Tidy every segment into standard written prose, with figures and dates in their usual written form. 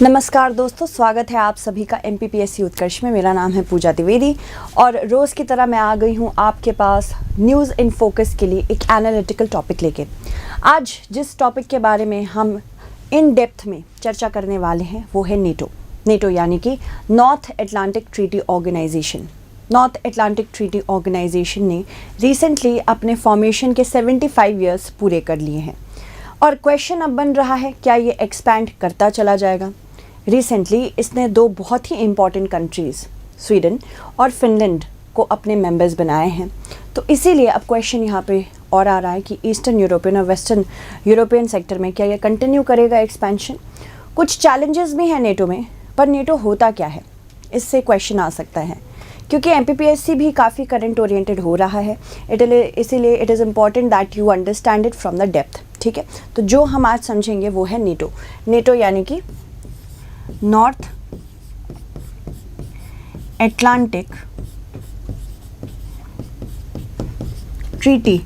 नमस्कार दोस्तों, स्वागत है आप सभी का MPPSC उत्कर्ष में। मेरा नाम है पूजा द्विवेदी और रोज़ की तरह मैं आ गई हूँ आपके पास न्यूज़ इन फोकस के लिए एक एनालिटिकल टॉपिक लेके। आज जिस टॉपिक के बारे में हम इन डेप्थ में चर्चा करने वाले हैं वो है नेटो यानी कि North Atlantic Treaty Organization. North Atlantic Treaty Organization ने रिसेंटली अपने फॉर्मेशन के 75 ईयर्स पूरे कर लिए हैं और क्वेश्चन अब बन रहा है क्या ये एक्सपैंड करता चला जाएगा। रिसेंटली इसने दो बहुत ही इम्पॉर्टेंट कंट्रीज़ स्वीडन और फिनलैंड को अपने मेंबर्स बनाए हैं, तो इसीलिए अब क्वेश्चन यहाँ पे और आ रहा है कि ईस्टर्न यूरोपियन और वेस्टर्न यूरोपियन सेक्टर में क्या ये कंटिन्यू करेगा एक्सपेंशन। कुछ चैलेंजेस भी हैं नेटो में, पर नेटो होता क्या है, इससे क्वेश्चन आ सकता है क्योंकि MPPSC भी काफ़ी करंट ओरिएंटेड हो रहा है। इसीलिए it is important that you understand it from the depth. ठीक है, तो जो हम आज समझेंगे वो है नेटो यानी कि नॉर्थ अटलांटिक ट्रीटी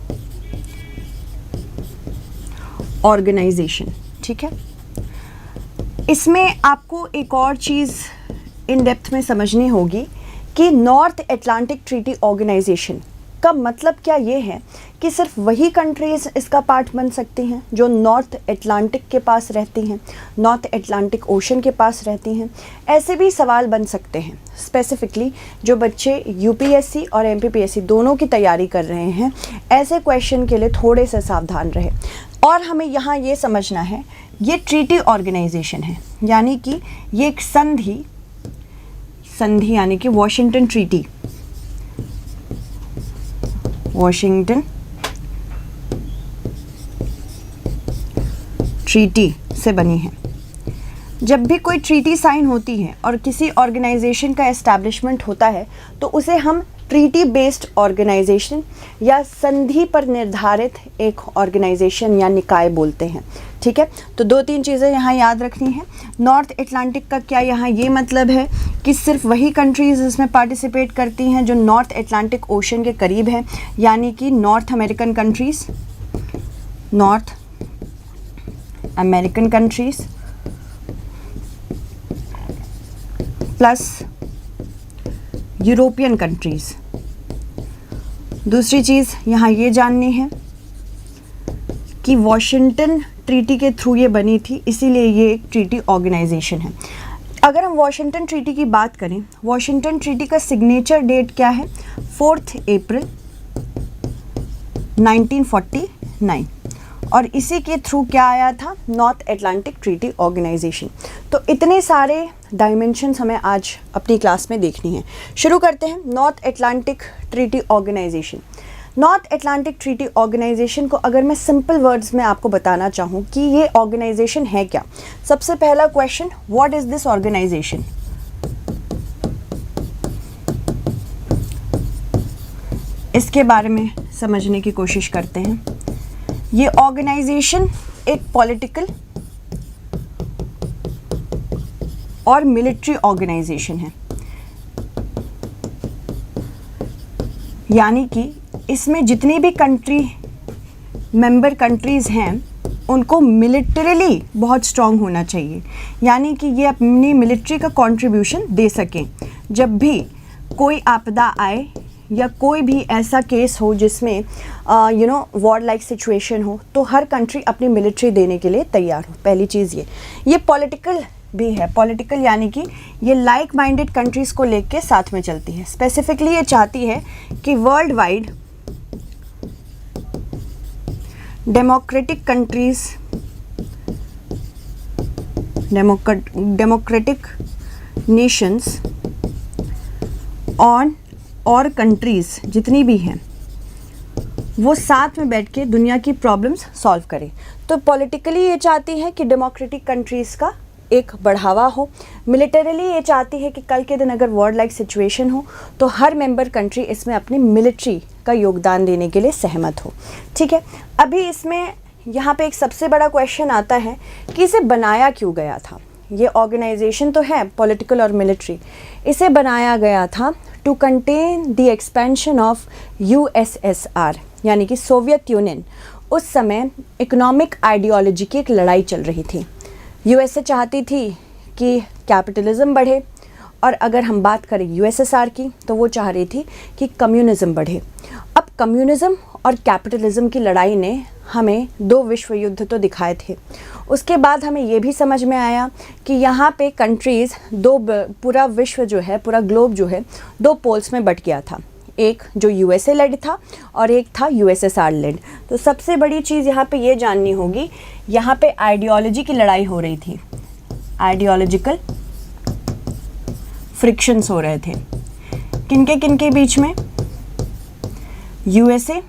ऑर्गेनाइजेशन। ठीक है, इसमें आपको एक और चीज़ इन डेप्थ में समझनी होगी कि नॉर्थ अटलांटिक ट्रीटी ऑर्गेनाइजेशन का मतलब क्या ये है कि सिर्फ वही कंट्रीज़ इसका पार्ट बन सकती हैं जो नॉर्थ अटलांटिक के पास रहती हैं, नॉर्थ अटलांटिक ओशन के पास रहती हैं। ऐसे भी सवाल बन सकते हैं। स्पेसिफिकली जो बच्चे UPSC और MPPSC दोनों की तैयारी कर रहे हैं, ऐसे क्वेश्चन के लिए थोड़े से सावधान रहे। और हमें यहाँ ये समझना है ये ट्रीटी ऑर्गेनाइजेशन है, यानी कि ये एक संधि यानी कि वॉशिंगटन ट्रीटी से बनी है। जब भी कोई ट्रीटी साइन होती है और किसी ऑर्गेनाइजेशन का एस्टैब्लिशमेंट होता है तो उसे हम ट्रीटी बेस्ड ऑर्गेनाइजेशन या संधि पर निर्धारित एक ऑर्गेनाइजेशन या निकाय बोलते हैं। ठीक है, तो दो तीन चीज़ें यहाँ याद रखनी है। नॉर्थ अटलांटिक का क्या यहाँ ये मतलब है कि सिर्फ वही कंट्रीज़ इसमें पार्टिसिपेट करती हैं जो नॉर्थ अटलांटिक ओशन के करीब है, यानी कि north American countries plus European countries. दूसरी चीज़ यहाँ ये जाननी है कि वॉशिंगटन ट्रीटी के थ्रू ये बनी थी, इसीलिए ये एक ट्रीटी ऑर्गेनाइजेशन है। अगर हम वॉशिंगटन ट्रीटी की बात करें, वॉशिंगटन ट्रीटी का सिग्नेचर डेट क्या है? 4 अप्रैल 1949 और इसी के थ्रू क्या आया था? North Atlantic Treaty Organization. तो इतने सारे डायमेंशंस हमें आज अपनी क्लास में देखनी है। शुरू करते हैं North Atlantic Treaty Organization. North Atlantic Treaty Organization को अगर मैं सिंपल वर्ड्स में आपको बताना चाहूँ कि ये ऑर्गेनाइजेशन है क्या, सबसे पहला question, what is this organization? इसके बारे में समझने की कोशिश करते हैं। ये ऑर्गेनाइजेशन एक पॉलिटिकल और मिलिट्री ऑर्गेनाइजेशन है, यानी कि इसमें जितनी भी मेंबर कंट्रीज़ हैं उनको मिलिटरीली बहुत स्ट्रांग होना चाहिए, यानी कि ये अपनी मिलिट्री का कंट्रीब्यूशन दे सकें। जब भी कोई आपदा आए या कोई भी ऐसा केस हो जिसमें वॉर लाइक सिचुएशन हो, तो हर कंट्री अपनी मिलिट्री देने के लिए तैयार हो। पहली चीज़ ये पॉलिटिकल भी है। पॉलिटिकल यानी कि ये लाइक माइंडेड कंट्रीज़ को लेके साथ में चलती है। स्पेसिफिकली ये चाहती है कि वर्ल्ड वाइड डेमोक्रेटिक नेशंस और कंट्रीज़ जितनी भी हैं वो साथ में बैठ के दुनिया की प्रॉब्लम्स सॉल्व करें। तो पॉलिटिकली ये चाहती है कि डेमोक्रेटिक कंट्रीज़ का एक बढ़ावा हो। मिलिटरीली ये चाहती है कि कल के दिन अगर वॉर लाइक सिचुएशन हो तो हर मेंबर कंट्री इसमें अपनी मिलिट्री का योगदान देने के लिए सहमत हो। ठीक है, अभी इसमें यहाँ पे एक सबसे बड़ा क्वेश्चन आता है कि इसे बनाया क्यों गया था। ये ऑर्गेनाइजेशन तो है पॉलिटिकल और मिलिट्री, इसे बनाया गया था to contain the expansion of USSR यानी कि सोवियत यूनियन। उस समय इकोनॉमिक आइडियोलॉजी की एक लड़ाई चल रही थी। USA चाहती थी कि कैपिटलिज्म बढ़े, और अगर हम बात करें यूएसएसआर की तो वो चाह रही थी कि कम्युनिज्म बढ़े। अब कम्युनिज्म और कैपिटलिज्म की लड़ाई ने हमें 2 विश्व युद्ध तो दिखाए थे। उसके बाद हमें ये भी समझ में आया कि यहाँ पे कंट्रीज़ पूरा विश्व जो है, पूरा ग्लोब जो है 2 पोल्स में बट गया था, एक जो यूएसए लेड था और एक था यूएसएसआर लेड। तो सबसे बड़ी चीज़ यहाँ पे ये जाननी होगी, यहाँ पे आइडियोलॉजी की लड़ाई हो रही थी, आइडियोलॉजिकल फ्रिक्शंस हो रहे थे किनके बीच में, यूएसए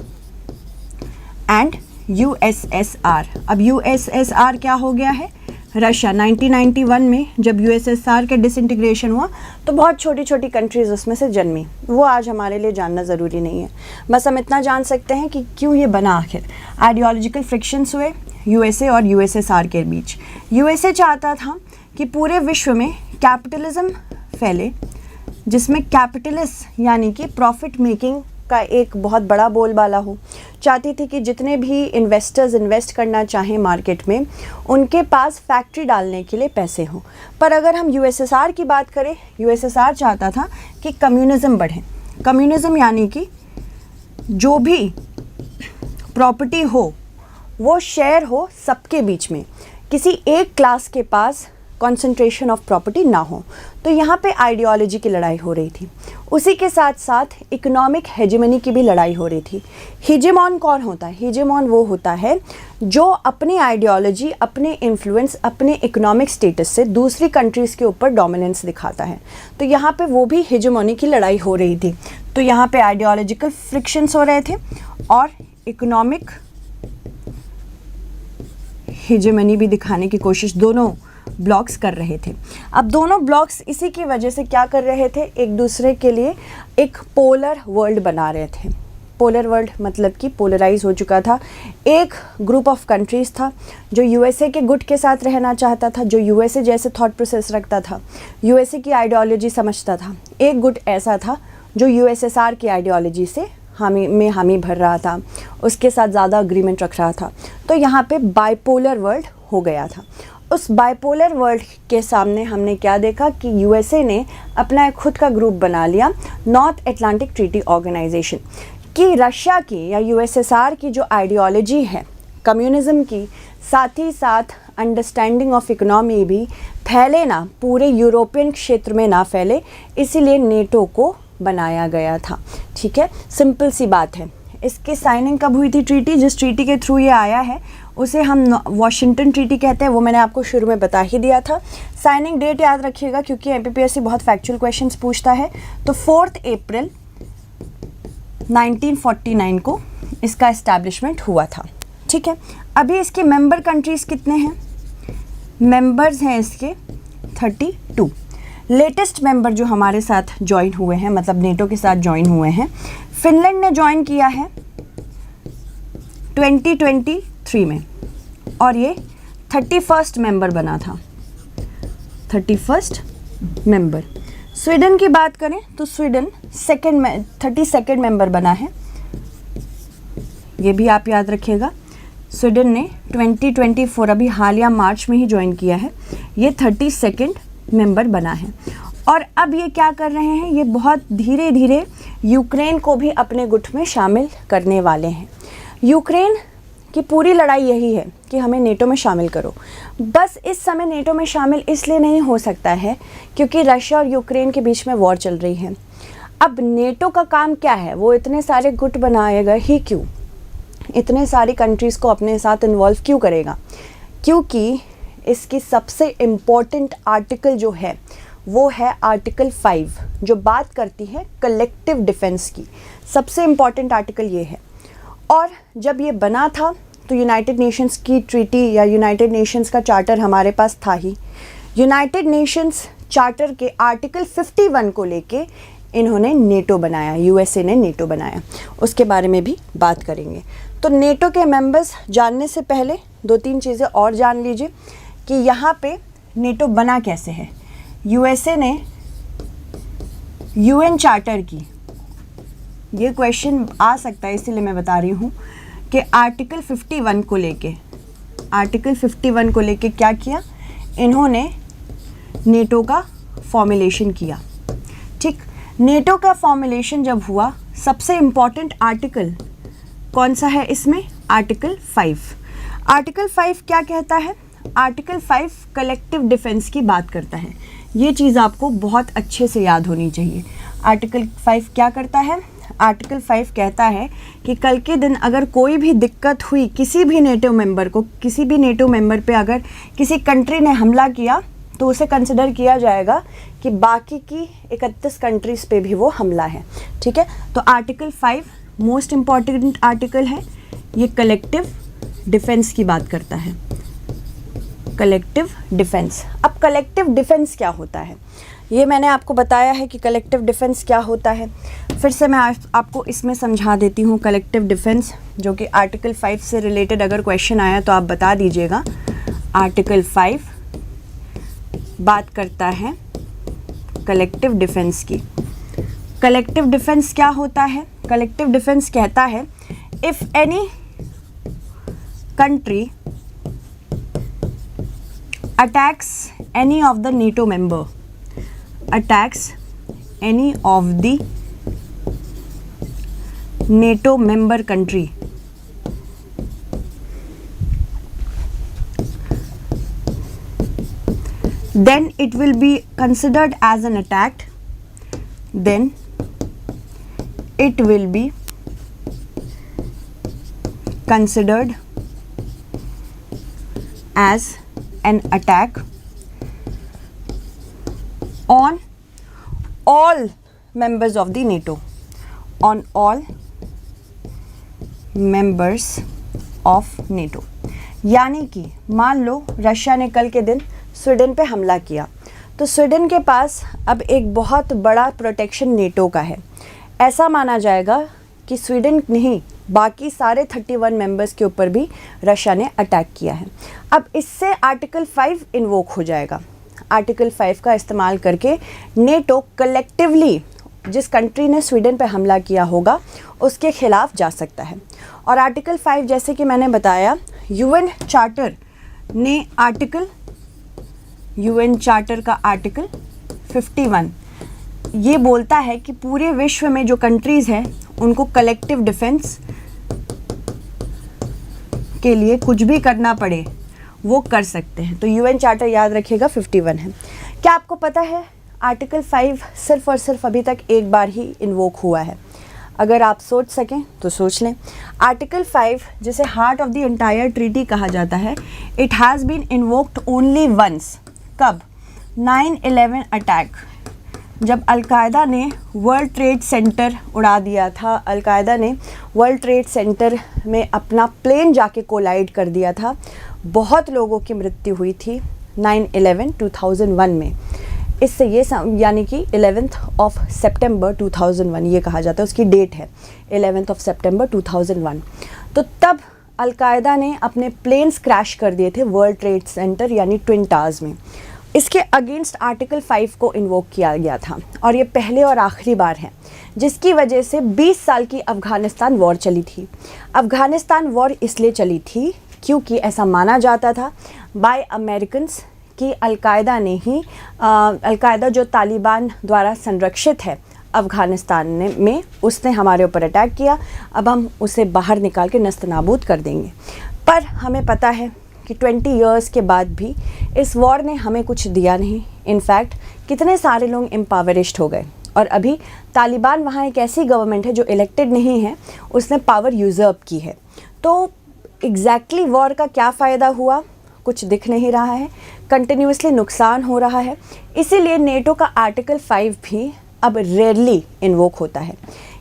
एंड यूएसएसआर। अब यूएसएसआर क्या हो गया है, रशिया। 1991 में जब यूएसएसआर के डिसइंटीग्रेशन हुआ तो बहुत छोटी छोटी कंट्रीज़ उसमें से जन्मी, वो आज हमारे लिए जानना ज़रूरी नहीं है। बस हम इतना जान सकते हैं कि क्यों ये बना आखिर। आइडियोलॉजिकल फ्रिक्शंस हुए यूएसए और यूएसएसआर के बीच। यूएसए चाहता था कि पूरे विश्व में कैपिटलिज्म फैले, जिसमें कैपिटलिस्ट यानी कि प्रॉफिट मेकिंग का एक बहुत बड़ा बोलबाला हो। चाहती थी कि जितने भी इन्वेस्टर्स इन्वेस्ट करना चाहें मार्केट में, उनके पास फैक्ट्री डालने के लिए पैसे हों। पर अगर हम यूएसएसआर की बात करें, यूएसएसआर चाहता था कि कम्युनिज्म बढ़े। कम्युनिज्म यानी कि जो भी प्रॉपर्टी हो वो शेयर हो सबके बीच में, किसी एक क्लास के पास कंसंट्रेशन ऑफ प्रॉपर्टी ना हो। तो यहाँ पे आइडियोलॉजी की लड़ाई हो रही थी। उसी के साथ साथ इकोनॉमिक हेजेमनी की भी लड़ाई हो रही थी। हिजेमॉन कौन होता है? हिजेमॉन वो होता है जो अपनी आइडियोलॉजी, अपने इन्फ्लुएंस, अपने इकोनॉमिक स्टेटस से दूसरी कंट्रीज़ के ऊपर डोमिनेंस दिखाता है। तो यहाँ पे वो भी हिजेमॉनी की लड़ाई हो रही थी। तो यहाँ पे आइडियोलॉजिकल फ्रिक्शंस हो रहे थे और इकोनॉमिक हिजेमनी भी दिखाने की कोशिश दोनों ब्लॉक्स कर रहे थे। अब दोनों ब्लॉक्स इसी की वजह से क्या कर रहे थे, एक दूसरे के लिए एक पोलर वर्ल्ड बना रहे थे। पोलर वर्ल्ड मतलब कि पोलराइज हो चुका था। एक ग्रुप ऑफ कंट्रीज़ था जो यूएसए के गुट के साथ रहना चाहता था, जो यूएसए जैसे थॉट प्रोसेस रखता था, यूएसए की आइडियोलॉजी समझता था। एक गुट ऐसा था जो यूएसएसआर की आइडियोलॉजी से हामी भर रहा था, उसके साथ ज़्यादा अग्रीमेंट रख रहा था। तो यहाँ पे बाइपोलर वर्ल्ड हो गया था। उस बाइपोलर वर्ल्ड के सामने हमने क्या देखा कि यूएसए ने अपना एक खुद का ग्रुप बना लिया, नॉर्थ अटलांटिक ट्रीटी ऑर्गेनाइजेशन, कि रशिया की या यूएसएसआर की जो आइडियोलॉजी है कम्युनिज्म की, साथ ही साथ अंडरस्टैंडिंग ऑफ इकोनॉमी भी फैले ना, पूरे यूरोपियन क्षेत्र में ना फैले, इसीलिए नेटो को बनाया गया था। ठीक है, सिंपल सी बात है। इसकी साइनिंग कब हुई थी ट्रीटी? जिस ट्रीटी के थ्रू ये आया है उसे हम वाशिंगटन ट्रीटी कहते हैं, वो मैंने आपको शुरू में बता ही दिया था। साइनिंग डेट याद रखिएगा क्योंकि एमपीपीएससी बहुत फैक्चुअल क्वेश्चंस पूछता है। तो 4 अप्रैल 1949 को इसका इस्टेब्लिशमेंट हुआ था। ठीक है, अभी इसके मेंबर कंट्रीज़ कितने हैं? मेंबर्स हैं इसके 32। लेटेस्ट मेंबर जो हमारे साथ ज्वाइन हुए हैं, मतलब नेटो के साथ ज्वाइन हुए हैं, फिनलैंड ने ज्वाइन किया है 2023 में और ये 31st मेंबर बना था, 31st मेंबर। स्वीडन की बात करें तो स्वीडन 32nd मेंबर बना है, ये भी आप याद रखिएगा। स्वीडन ने 2024 अभी हालिया मार्च में ही ज्वाइन किया है, ये 32nd मेंबर बना है। और अब ये क्या कर रहे हैं, ये बहुत धीरे धीरे यूक्रेन को भी अपने गुट में शामिल करने वाले हैं। यूक्रेन की पूरी लड़ाई यही है कि हमें नेटो में शामिल करो। बस इस समय नेटो में शामिल इसलिए नहीं हो सकता है क्योंकि रशिया और यूक्रेन के बीच में वॉर चल रही है। अब नेटो का काम क्या है, वो इतने सारे गुट बनाएगा ही क्यों, इतने सारी कंट्रीज़ को अपने साथ इन्वॉल्व क्यों करेगा? क्योंकि इसकी सबसे इम्पॉर्टेंट आर्टिकल जो है वो है आर्टिकल 5, जो बात करती है कलेक्टिव डिफेंस की। सबसे इम्पॉर्टेंट आर्टिकल ये है। और जब ये बना था तो यूनाइटेड नेशंस की ट्रीटी या यूनाइटेड नेशंस का चार्टर हमारे पास था ही। यूनाइटेड नेशंस चार्टर के आर्टिकल 51 को लेके इन्होंने नेटो बनाया, यूएसए ने नेटो बनाया, उसके बारे में भी बात करेंगे। तो नेटो के मेंबर्स जानने से पहले 2-3 चीज़ें और जान लीजिए कि यहाँ पे नेटो बना कैसे है। यूएसए ने यूएन चार्टर की, ये क्वेश्चन आ सकता है इसीलिए मैं बता रही हूँ कि आर्टिकल 51 को लेके क्या किया इन्होंने, नेटो का फॉर्मुलेशन किया। ठीक, नेटो का फॉर्मुलेशन जब हुआ, सबसे इम्पॉर्टेंट आर्टिकल कौन सा है इसमें? आर्टिकल 5। आर्टिकल 5 क्या कहता है? आर्टिकल 5 कलेक्टिव डिफेंस की बात करता है। ये चीज़ आपको बहुत अच्छे से याद होनी चाहिए। आर्टिकल 5 क्या करता है? आर्टिकल 5 कहता है कि कल के दिन अगर कोई भी दिक्कत हुई किसी भी नेटो मेंबर को, किसी भी नेटो मेंबर पे अगर किसी कंट्री ने हमला किया तो उसे कंसिडर किया जाएगा कि बाकी की 31 कंट्रीज़ पे भी वो हमला है। ठीक है, तो आर्टिकल 5 मोस्ट इम्पॉर्टेंट आर्टिकल है। ये कलेक्टिव डिफेंस की बात करता है, कलेक्टिव डिफेंस। अब कलेक्टिव डिफेंस क्या होता है ये मैंने आपको बताया है कि कलेक्टिव डिफेंस क्या होता है। फिर से मैं आपको इसमें समझा देती हूँ कलेक्टिव डिफेंस, जो कि आर्टिकल 5 से रिलेटेड अगर क्वेश्चन आया तो आप बता दीजिएगा। आर्टिकल 5 बात करता है कलेक्टिव डिफेंस की। कलेक्टिव डिफेंस क्या होता है? कलेक्टिव डिफेंस कहता है if any country attacks any of the NATO member, attacks any of the NATO member country, then it will be considered as an attack, then it will be considered as an attack on all members of the NATO, on all members of NATO। यानी कि मान लो Russia ने कल के दिन Sweden पे हमला किया, तो स्वीडन के पास अब एक बहुत बड़ा प्रोटेक्शन नेटो का है। ऐसा माना जाएगा कि स्वीडन नहीं, बाकी सारे 31 मेंबर्स के ऊपर भी रशिया ने अटैक किया है। अब इससे आर्टिकल 5 इन्वोक हो जाएगा। आर्टिकल 5 का इस्तेमाल करके नेटो कलेक्टिवली जिस कंट्री ने स्वीडन पे हमला किया होगा उसके खिलाफ जा सकता है। और आर्टिकल 5 जैसे कि मैंने बताया, यूएन चार्टर ने यूएन चार्टर का आर्टिकल 51 ये बोलता है कि पूरे विश्व में जो कंट्रीज़ हैं उनको कलेक्टिव डिफेंस के लिए कुछ भी करना पड़े वो कर सकते हैं। तो यूएन चार्टर याद रखिएगा 51 है। क्या आपको पता है आर्टिकल 5 सिर्फ और सिर्फ अभी तक एक बार ही इन्वोक हुआ है? अगर आप सोच सकें तो सोच लें। आर्टिकल 5 जिसे heart of the entire treaty कहा जाता है, it has been invoked only once. कब? 9/11 अटैक, जब अलकायदा ने वर्ल्ड ट्रेड सेंटर उड़ा दिया था। अलकायदा ने वर्ल्ड ट्रेड सेंटर में अपना प्लेन जाके कोलाइड कर दिया था। बहुत लोगों की मृत्यु हुई थी 9/11 2001 में। इससे ये यानी कि 11th of September 2001 ये कहा जाता है, उसकी डेट है 11th of September 2001। तो तब अलकायदा ने अपने प्लेन्स क्रैश कर दिए थे वर्ल्ड ट्रेड सेंटर यानी ट्विन टावर्स में। इसके अगेंस्ट आर्टिकल 5 को इन्वोक किया गया था और ये पहले और आखिरी बार है, जिसकी वजह से 20 साल की अफ़गानिस्तान वॉर चली थी। अफ़गानिस्तान वॉर इसलिए चली थी क्योंकि ऐसा माना जाता था बाय अमेरिकन्स कि अलकायदा ने ही अलकायदा जो तालिबान द्वारा संरक्षित है अफ़गानिस्तान में, उसने हमारे ऊपर अटैक किया, अब हम उसे बाहर निकाल के नस्तनाबूद कर देंगे। पर हमें पता है कि 20 इयर्स के बाद भी इस वॉर ने हमें कुछ दिया नहीं। इनफैक्ट कितने सारे लोग एम्पावरिस्ट हो गए और अभी तालिबान वहाँ एक ऐसी गवर्नमेंट है जो इलेक्टेड नहीं है, उसने पावर यूज़र्प की है। तो एग्जैक्टली वॉर का क्या फ़ायदा हुआ? कुछ दिख नहीं रहा है, कंटिन्यूसली नुकसान हो रहा है। इसीलिए नेटो का आर्टिकल 5 भी अब रेयरली इन्वोक होता है।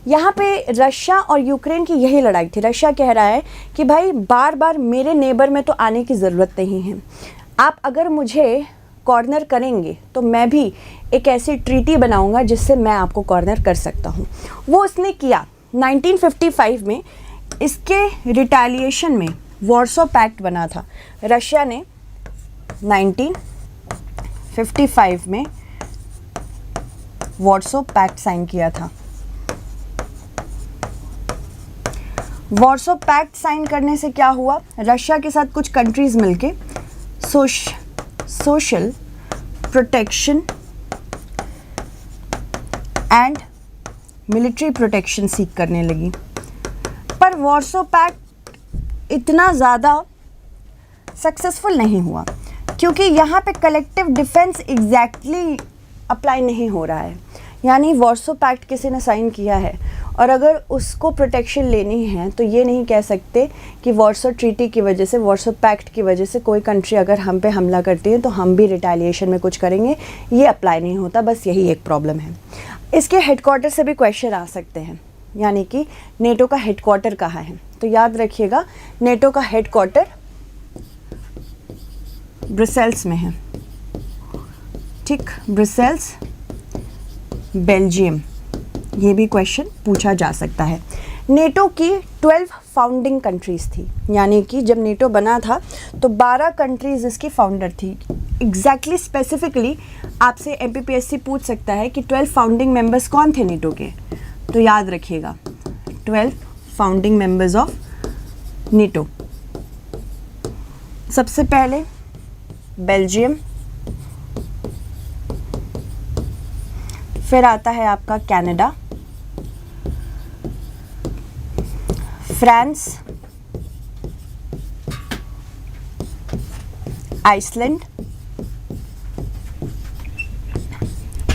यहाँ पे रशिया और यूक्रेन की यही लड़ाई थी। रशिया कह रहा है कि भाई बार बार मेरे नेबर में तो आने की ज़रूरत नहीं है, आप अगर मुझे कॉर्नर करेंगे तो मैं भी एक ऐसी ट्रीटी बनाऊंगा जिससे मैं आपको कॉर्नर कर सकता हूँ। वो उसने किया 1955 में। इसके रिटेलिएशन में वॉर्सो पैक्ट बना था। रशिया ने 1955 में वॉर्सो पैक्ट साइन किया था। वॉर्सो पैक्ट साइन करने से क्या हुआ? रशिया के साथ कुछ कंट्रीज़ मिलके social protection and military protection सीख करने लगी। पर वॉर्सो पैक्ट इतना ज़्यादा सक्सेसफुल नहीं हुआ, क्योंकि यहाँ पे कलेक्टिव डिफेंस एग्जैक्टली अप्लाई नहीं हो रहा है। यानी वॉर्सो पैक्ट किसी ने साइन किया है और अगर उसको प्रोटेक्शन लेनी है तो ये नहीं कह सकते कि वॉर्सो ट्रीटी की वजह से, वॉर्सो पैक्ट की वजह से कोई कंट्री अगर हम पे हमला करती है तो हम भी रिटेलिएशन में कुछ करेंगे। ये अप्लाई नहीं होता, बस यही एक प्रॉब्लम है। इसके हेडक्वार्टर से भी क्वेश्चन आ सकते हैं, यानी कि नेटो का हेडक्वार्टर कहाँ है। तो याद रखिएगा, नेटो का हेडक्वार्टर ब्रसेल्स में है। ठीक, ब्रसेल्स, बेल्जियम। ये भी क्वेश्चन पूछा जा सकता है। नेटो की 12 फाउंडिंग कंट्रीज़ थी, यानी कि जब नेटो बना था तो 12 कंट्रीज़ इसकी फाउंडर थी। एग्जैक्टली स्पेसिफिकली आपसे एमपीपीएससी पूछ सकता है कि 12 फाउंडिंग मेंबर्स कौन थे नेटो के। तो याद रखिएगा 12 फाउंडिंग मेंबर्स ऑफ नेटो। सबसे पहले बेल्जियम, फिर आता है आपका Canada, France, Iceland,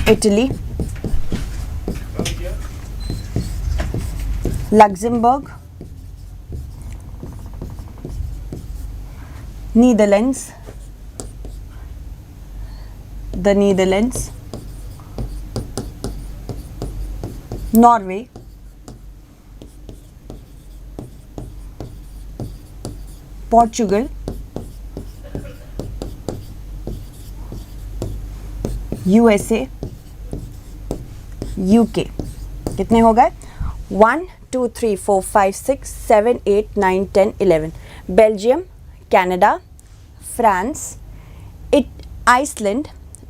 Italy, Luxembourg, Netherlands, the Netherlands, Norway, Portugal, USA, UK. कितने हो गए? 1 2 3 4 5 6 7 8 9 10 11। Belgium, Canada, France, Iceland,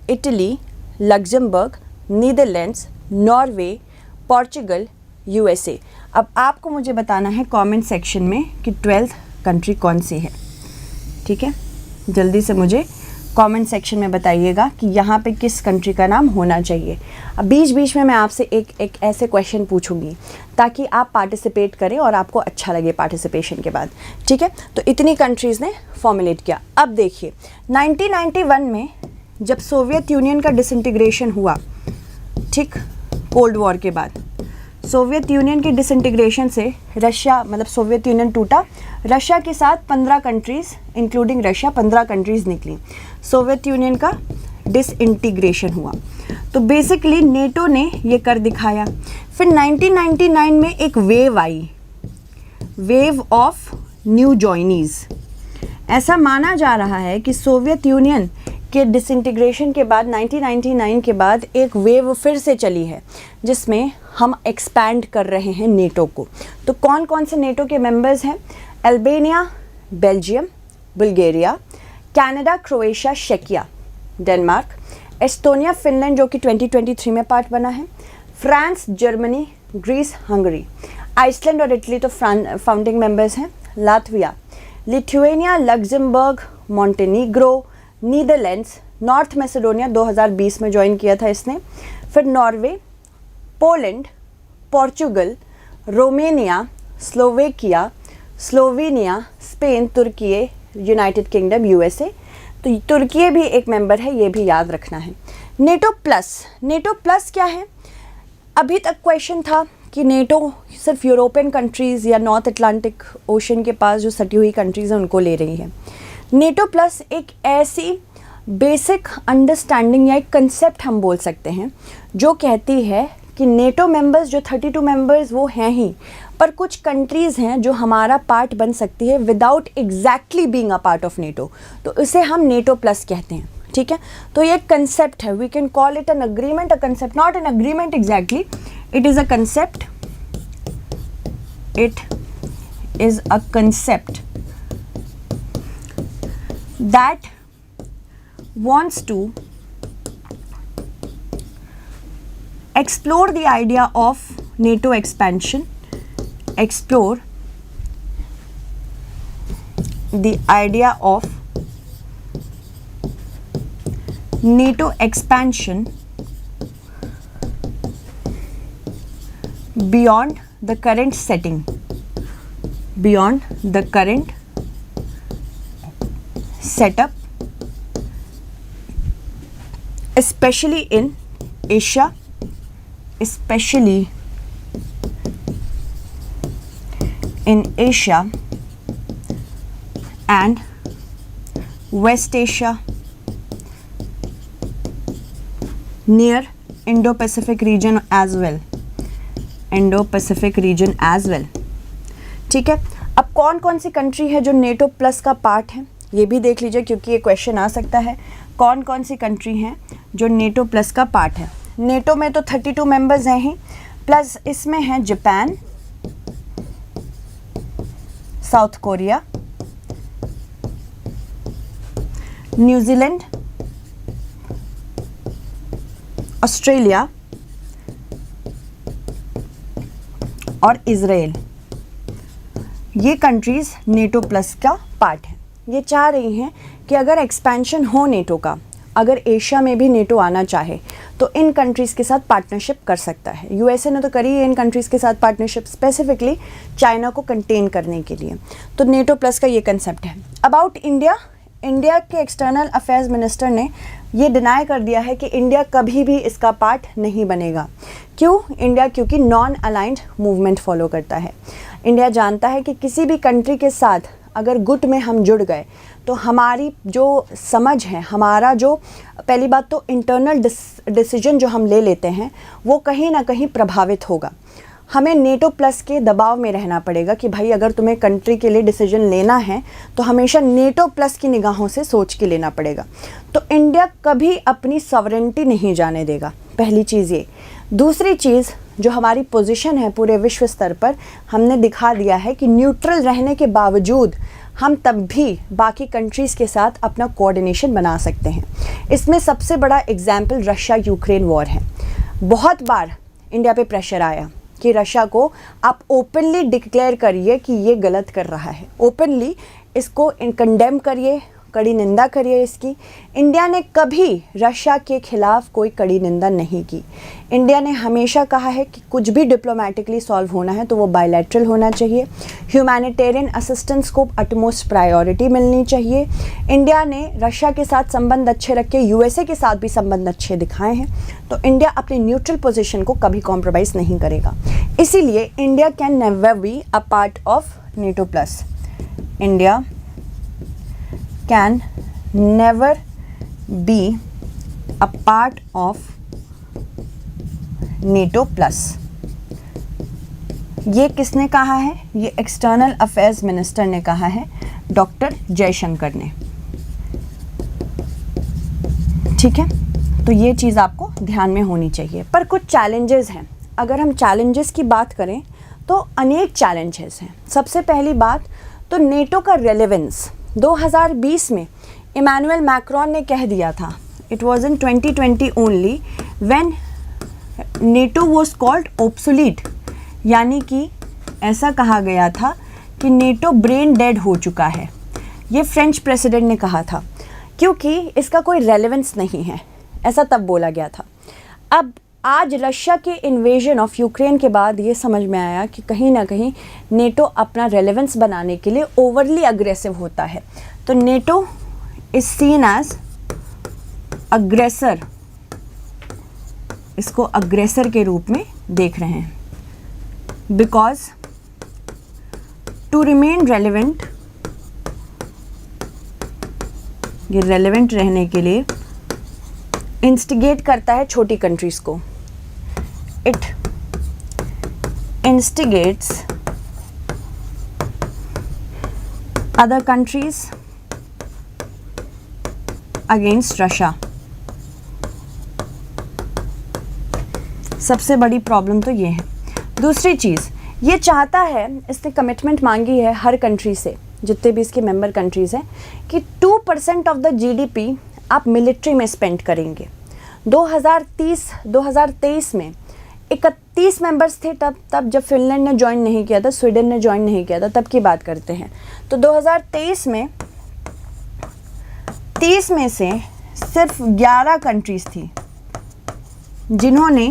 Italy, Luxembourg, Netherlands, Norway, Portugal, USA. अब आपको मुझे बताना है कमेंट सेक्शन में कि 12th कंट्री कौन सी है। ठीक है, जल्दी से मुझे कमेंट सेक्शन में बताइएगा कि यहाँ पे किस कंट्री का नाम होना चाहिए। अब बीच बीच में मैं आपसे एक ऐसे क्वेश्चन पूछूंगी ताकि आप पार्टिसिपेट करें और आपको अच्छा लगे पार्टिसिपेशन के बाद। ठीक है, तो इतनी कंट्रीज़ ने फॉर्मुलेट किया। अब देखिए 1991 में जब सोवियत यूनियन का डिसइंटीग्रेशन हुआ, ठीक, कोल्ड वॉर के बाद सोवियत यूनियन की डिसइंटीग्रेशन से रशिया, मतलब सोवियत यूनियन टूटा, रशिया के साथ 15 कंट्रीज़ इंक्लूडिंग रशिया 15 कंट्रीज़ निकली। सोवियत यूनियन का डिसइंटीग्रेशन हुआ तो बेसिकली नेटो ने ये कर दिखाया। फिर 1999 में एक wave I, wave of new joinees. ऐसा माना जा रहा है कि सोवियत यूनियन के डिसइंटीग्रेशन के बाद 1999 के बाद एक वेव फिर से चली है जिसमें हम एक्सपैंड कर रहे हैं नेटो को। तो कौन कौन से नेटो के मेंबर्स हैं? Albania, Belgium, Bulgaria, Canada, Croatia, शेकिया, डेनमार्क, एस्टोनिया, फिनलैंड जो कि 2023 में पार्ट बना है, France, Germany, Greece, Hungary, Iceland और इटली तो फाउंडिंग मेंबर्स हैं, Latvia, Lithuania, Luxembourg, Montenegro, Netherlands, North Macedonia 2020 में ज्वाइन किया था इसने, फिर Norway, Poland, Portugal, Romania, Slovakia, Slovenia, Spain, Turkey, United Kingdom, USA. तो तुर्की भी एक मेंबर है, ये भी याद रखना है। नेटो प्लस, नेटो प्लस क्या है? अभी तक क्वेश्चन था कि नेटो सिर्फ यूरोपियन कंट्रीज़ या नॉर्थ अटलांटिक ओशन के पास जो सटी हुई कंट्रीज़ हैं उनको ले रही है। नेटो प्लस एक ऐसी बेसिक अंडरस्टैंडिंग या एक कंसेप्ट हम बोल सकते हैं जो कहती है कि नेटो मेंबर्स जो 32 मेंबर्स वो हैं ही, पर कुछ कंट्रीज़ हैं जो हमारा पार्ट बन सकती है without exactly being a part of NATO, तो इसे हम नेटो प्लस कहते हैं। ठीक है, तो ये एक कंसेप्ट है, we can call it an agreement, a concept, not an agreement exactly, it is a concept, it is a concept that wants to explore the idea of NATO expansion, explore the idea of NATO expansion beyond the current setting, beyond the current setup, especially in Asia, especially in Asia and West Asia, near Indo-Pacific region as well, Indo-Pacific region as well। ठीक है, अब कौन कौन सी country है जो NATO plus का part है ये भी देख लीजिए, क्योंकि ये क्वेश्चन आ सकता है। कौन कौन सी कंट्री हैं जो नेटो प्लस का पार्ट है? नेटो में तो 32 मेंबर्स हैं ही, प्लस इसमें हैं Japan, south Korea, New Zealand, Australia और इजराइल। ये कंट्रीज़ नेटो प्लस का पार्ट है। ये चाह रही हैं कि अगर एक्सपेंशन हो नेटो का, अगर एशिया में भी नेटो आना चाहे तो इन कंट्रीज़ के साथ पार्टनरशिप कर सकता है। यूएसए ने तो करी है इन कंट्रीज़ के साथ पार्टनरशिप, स्पेसिफिकली चाइना को कंटेन करने के लिए। तो नेटो प्लस का ये कंसेप्ट है। अबाउट इंडिया, इंडिया के एक्सटर्नल अफेयर्स मिनिस्टर ने ये डिनाई कर दिया है कि इंडिया कभी भी इसका पार्ट नहीं बनेगा। क्यों? इंडिया क्योंकि नॉन अलाइंड मूवमेंट फॉलो करता है। इंडिया जानता है कि किसी भी कंट्री के साथ अगर गुट में हम जुड़ गए तो हमारी जो समझ है, हमारा जो पहली बात तो इंटरनल डिसीजन जो हम ले लेते हैं वो कहीं ना कहीं प्रभावित होगा। हमें नेटो प्लस के दबाव में रहना पड़ेगा कि भाई अगर तुम्हें कंट्री के लिए डिसीजन लेना है तो हमेशा नेटो प्लस की निगाहों से सोच के लेना पड़ेगा। तो इंडिया कभी अपनी सॉवरेनिटी नहीं जाने देगा, पहली चीज़ ये। दूसरी चीज़, जो हमारी पोजीशन है पूरे विश्व स्तर पर, हमने दिखा दिया है कि न्यूट्रल रहने के बावजूद हम तब भी बाकी कंट्रीज़ के साथ अपना कोऑर्डिनेशन बना सकते हैं। इसमें सबसे बड़ा एग्जाम्पल रशिया यूक्रेन वॉर है। बहुत बार इंडिया पे प्रेशर आया कि रशिया को आप ओपनली डिक्लेयर करिए कि ये गलत कर रहा है, ओपनली इसको कंडेम करिए, कड़ी निंदा करिए इसकी। इंडिया ने कभी रशिया के खिलाफ कोई कड़ी निंदा नहीं की। इंडिया ने हमेशा कहा है कि कुछ भी डिप्लोमेटिकली सॉल्व होना है तो वो बायलैटरल होना चाहिए। ह्यूमैनिटेरियन असिस्टेंस को अटमोस्ट प्रायोरिटी मिलनी चाहिए। इंडिया ने रशिया के साथ संबंध अच्छे रखे, यूएसए के साथ भी संबंध अच्छे दिखाए हैं। तो इंडिया अपनी न्यूट्रल पोजीशन को कभी कॉम्प्रोमाइज़ नहीं करेगा। इसीलिए India can never be a part of NATO plus. India can never be a part of NATO plus। ये किसने कहा है? ये एक्सटर्नल अफेयर्स मिनिस्टर ने कहा है, डॉक्टर जयशंकर ने। ठीक है, तो ये चीज़ आपको ध्यान में होनी चाहिए। पर कुछ चैलेंजेस हैं। अगर हम चैलेंजेस की बात करें तो अनेक चैलेंजेस हैं। सबसे पहली बात तो नेटो का रेलेवेंस 2020 में इमैनुअल मैक्रोन ने कह दिया था, it was in 2020 only when NATO was called obsolete, यानी कि ऐसा कहा गया था कि नेटो ब्रेन डेड हो चुका है। ये फ्रेंच प्रेसिडेंट ने कहा था, क्योंकि इसका कोई रेलेवेंस नहीं है, ऐसा तब बोला गया था। अब आज रशिया के इन्वेजन ऑफ यूक्रेन के बाद ये समझ में आया कि कहीं ना कहीं नेटो अपना रेलेवेंस बनाने के लिए ओवरली अग्रेसिव होता है। तो नेटो इज सीन एज अग्रेसर, इसको अग्रेसर के रूप में देख रहे हैं। बिकॉज टू रिमेन रेलेवेंट, ये रेलेवेंट रहने के लिए इंस्टिगेट करता है छोटी कंट्रीज को। It इंस्टिगेट्स other countries against Russia. सबसे बड़ी प्रॉब्लम तो ये है। दूसरी चीज़, ये चाहता है, इसने कमिटमेंट मांगी है हर कंट्री से, जितने भी इसके मेंबर कंट्रीज़ हैं, कि 2% ऑफ द जीडीपी आप मिलिट्री में स्पेंड करेंगे। 2023 में 31 मेंबर्स थे तब जब फिनलैंड ने ज्वाइन नहीं किया था, स्वीडन ने ज्वाइन नहीं किया था, तब की बात करते हैं। तो 2023 में 30 में से सिर्फ 11 कंट्रीज थी जिन्होंने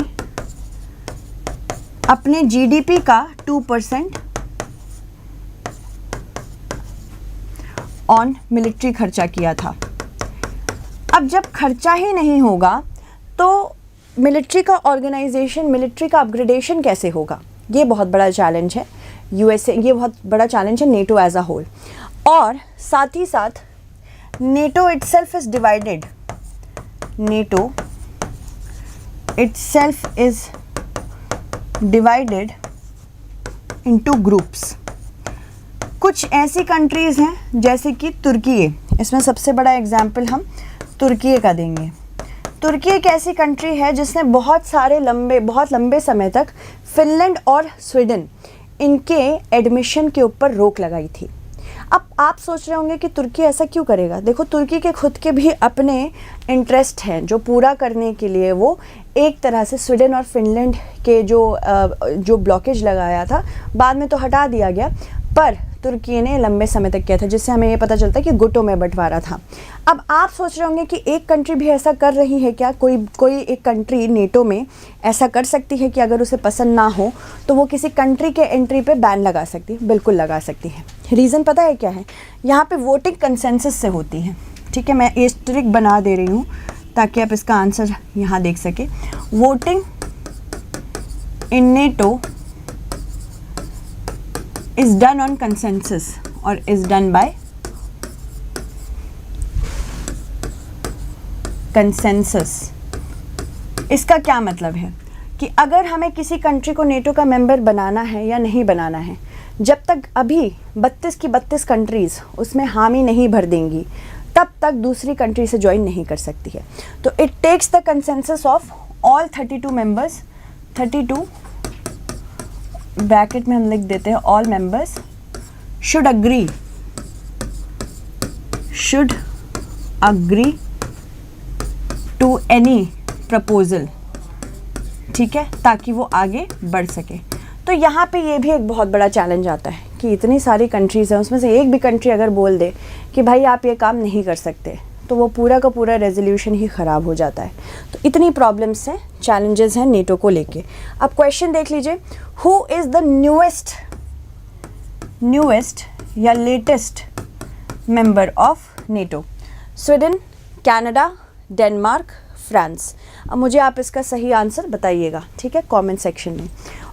अपने जीडीपी का 2% ऑन मिलिट्री खर्चा किया था। अब जब खर्चा ही नहीं होगा तो मिलिट्री का ऑर्गेनाइजेशन, मिलिट्री का अपग्रेडेशन कैसे होगा? ये बहुत बड़ा चैलेंज है यूएसए, ये बहुत बड़ा चैलेंज है नेटो एज अ होल। और साथ ही साथ NATO itself is divided, NATO itself is divided into groups. कुछ ऐसी कंट्रीज़ हैं जैसे कि तुर्की है, इसमें सबसे बड़ा एग्जाम्पल हम तुर्की का देंगे। तुर्की एक ऐसी कंट्री है जिसने बहुत लंबे समय तक फिनलैंड और स्वीडन इनके एडमिशन के ऊपर रोक लगाई थी। अब आप सोच रहे होंगे कि तुर्की ऐसा क्यों करेगा? देखो, तुर्की के खुद के भी अपने इंटरेस्ट हैं जो पूरा करने के लिए वो एक तरह से स्वीडन और फिनलैंड के जो ब्लॉकेज लगाया था, बाद में तो हटा दिया गया, पर तुर्की ने लंबे समय तक किया था, जिससे हमें ये पता चलता है कि गुटों में बंटवारा था। अब आप सोच रहे होंगे कि एक कंट्री भी ऐसा कर रही है क्या? कोई एक कंट्री नेटो में ऐसा कर सकती है कि अगर उसे पसंद ना हो तो वो किसी कंट्री के एंट्री पे बैन लगा सकती है? बिल्कुल लगा सकती है। रीज़न पता है क्या है? यहाँ पे वोटिंग कंसेंसस से होती है। ठीक है, मैं एस्टेरिक बना दे रही हूँ ताकि आप इसका आंसर यहाँ देख सकें। Voting in NATO is done on consensus or is done by consensus। इसका क्या मतलब है कि अगर हमें किसी कंट्री को नेटो का मेंबर बनाना है या नहीं बनाना है, जब तक अभी 32 की 32 कंट्रीज़ उसमें हामी नहीं भर देंगी, तब तक दूसरी कंट्री से ज्वाइन नहीं कर सकती है। तो it takes the consensus of all 32 members, 32 bracket में हम लिख देते हैं all members should agree to any proposal. ठीक है, ताकि वो आगे बढ़ सके। तो यहाँ पे ये भी एक बहुत बड़ा चैलेंज आता है कि इतनी सारी कंट्रीज़ हैं, उसमें से एक भी कंट्री अगर बोल दे कि भाई आप ये काम नहीं कर सकते, तो वो पूरा का पूरा रेजोल्यूशन ही ख़राब हो जाता है। तो इतनी प्रॉब्लम्स हैं, चैलेंजेस हैं नेटो को लेके। अब क्वेश्चन देख लीजिए, हु इज़ द न्यूएस्ट या latest member of NATO? Sweden, Canada, Denmark, France. अब मुझे आप इसका सही आंसर बताइएगा, ठीक है, कमेंट सेक्शन में।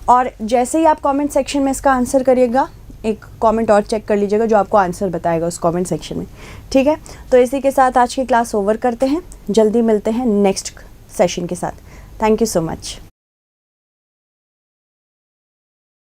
और जैसे ही आप कमेंट सेक्शन में इसका आंसर करिएगा, एक कमेंट और चेक कर लीजिएगा जो आपको आंसर बताएगा उस कमेंट सेक्शन में। ठीक है, तो इसी के साथ आज की क्लास ओवर करते हैं। जल्दी मिलते हैं नेक्स्ट सेशन के साथ। Thank you so much.